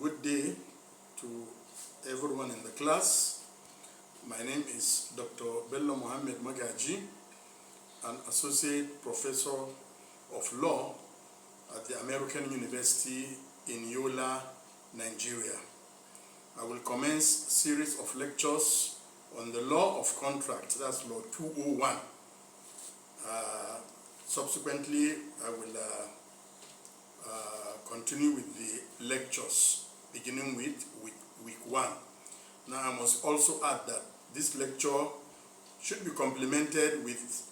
Good day to everyone in the class. My name is Dr. Bello Mohammed Magaji, an Associate Professor of Law at the American University in Yola, Nigeria. I will commence a series of lectures on the law of contract, that's Law 201. Subsequently, I will continue with the lectures, beginning with week 1. Now, I must also add that this lecture should be complemented with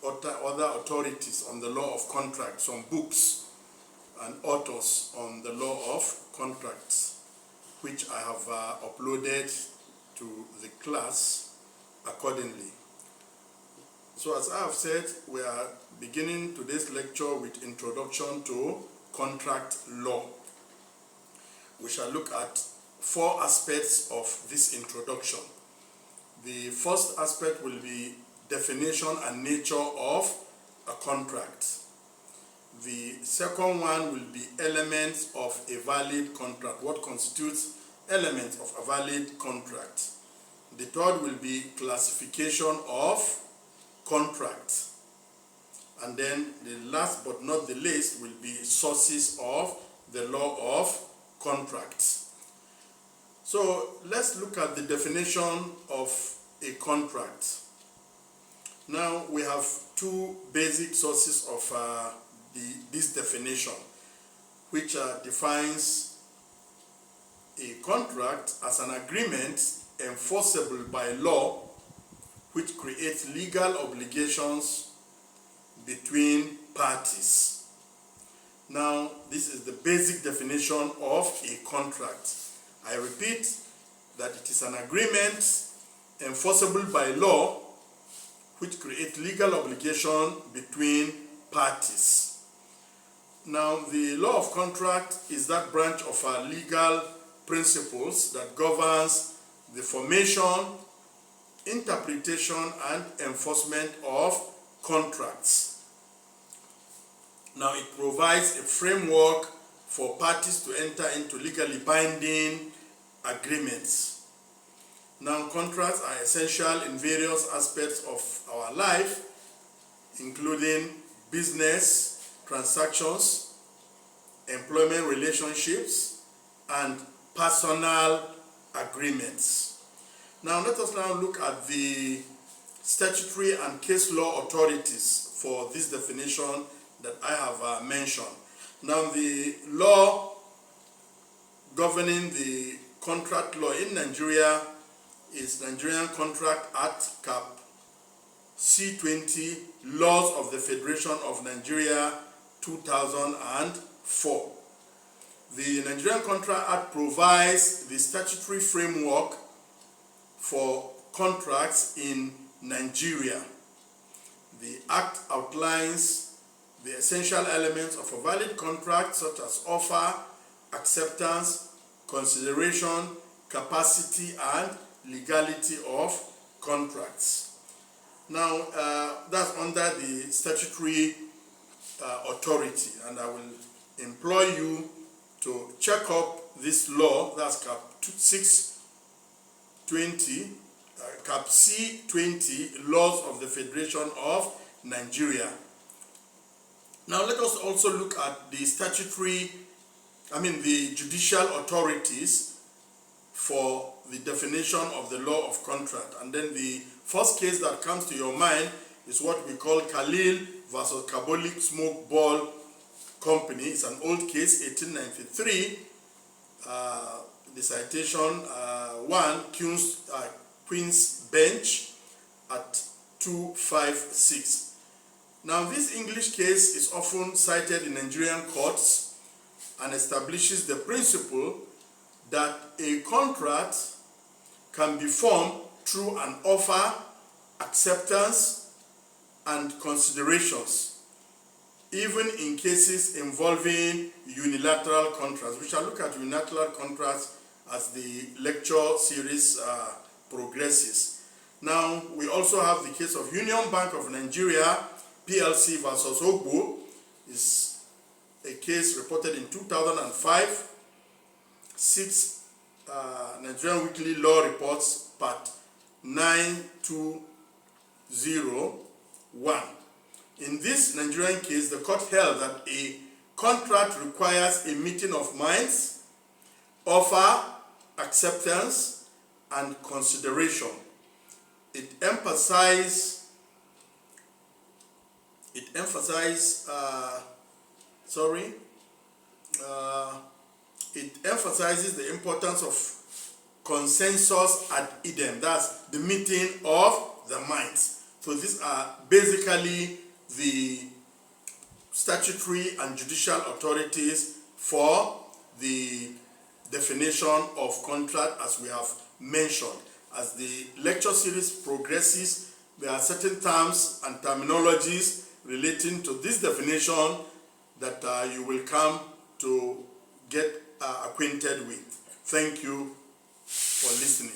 other authorities on the law of contract, some books and authors on the law of contracts, which I have uploaded to the class accordingly. So as I have said, we are beginning today's lecture with introduction to contract law. We shall look at 4 aspects of this introduction. The first aspect will be definition and nature of a contract. The second one will be elements of a valid contract. What constitutes elements of a valid contract? The third will be classification of contracts. And then the last but not the least will be sources of the law of contracts. So let's look at the definition of a contract. Now we have 2 basic sources of this definition, which defines a contract as an agreement enforceable by law which creates legal obligations between parties. Now, this is the basic definition of a contract. I repeat that it is an agreement enforceable by law which creates legal obligation between parties. Now, the law of contract is that branch of our legal principles that governs the formation, interpretation, and enforcement of contracts. Now, it provides a framework for parties to enter into legally binding agreements. Now, contracts are essential in various aspects of our life, including business transactions, employment relationships, and personal agreements. Now, let us now look at the statutory and case law authorities for this definition that I have mentioned. Now, the law governing the contract law in Nigeria is Nigerian Contract Act Cap C20, Laws of the Federation of Nigeria 2004. The Nigerian Contract Act provides the statutory framework for contracts in Nigeria. The Act outlines the essential elements of a valid contract, such as offer, acceptance, consideration, capacity, and legality of contracts. Now, that's under the statutory authority, and I will implore you to check up this law, that's Cap 620, Cap C20, Laws of the Federation of Nigeria. Now let us also look at the the judicial authorities for the definition of the law of contract. And then the first case that comes to your mind is what we call Khalil versus Carbolic Smoke Ball Company. It's an old case, 1893. The citation 1, Queen's Bench at 256. Now, this English case is often cited in Nigerian courts and establishes the principle that a contract can be formed through an offer, acceptance, and considerations, even in cases involving unilateral contracts. We shall look at unilateral contracts as the lecture series progresses. Now, we also have the case of Union Bank of Nigeria PLC versus Ogbo. Is a case reported in 2005, 6 Nigerian Weekly Law Reports, Part 9201. In this Nigerian case, the court held that a contract requires a meeting of minds, offer, acceptance, and consideration. It emphasizes the importance of consensus ad idem. That's the meeting of the minds. So these are basically the statutory and judicial authorities for the definition of contract, as we have mentioned. As the lecture series progresses, there are certain terms and terminologies relating to this definition that you will come to get acquainted with. Thank you for listening.